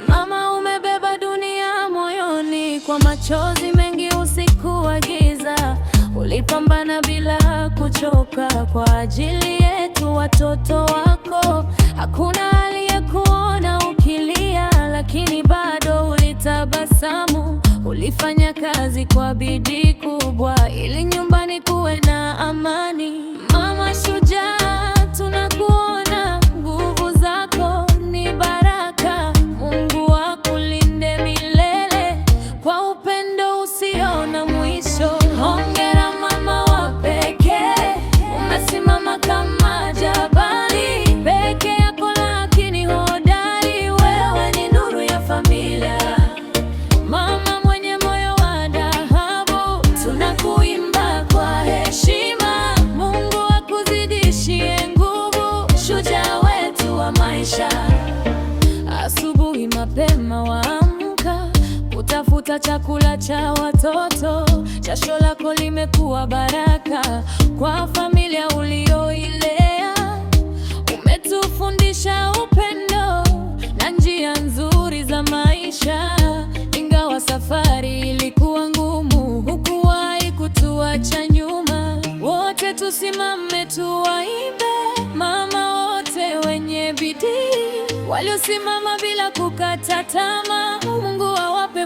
Mama, umebeba dunia moyoni, kwa machozi mengi usiku wa giza. Ulipambana bila kuchoka kwa ajili yetu watoto wako. Hakuna aliyekuona ukilia, lakini bado ulitabasamu. Ulifanya kazi kwa bidii kubwa ili nyumbani kuwe na amani. Mama shujaa, tunakuona, nguvu zako ni baraka. Mungu akulinde milele kwa upendo usio na mwisho. Hongera mama wa pekee, umesimama kama jabali peke yako, lakini hodari. Wewe ni nuru ya familia, mama mwenye moyo wa dhahabu. Tunakuimba kwa heshima, Mungu akuzidishie nguvu, shujaa wetu wa maisha. Asubuhi mapema waamka kutafuta chakula cha watoto. Jasho lako limekuwa baraka kwa familia ulioilea. Umetufundisha upendo na njia nzuri za maisha. Ingawa safari ilikuwa ngumu, hukuwahi kutuacha nyuma. Wote tusimame tuwaimbe, mama wote wenye bidii waliosimama bila kukata tamaa. Mungu awape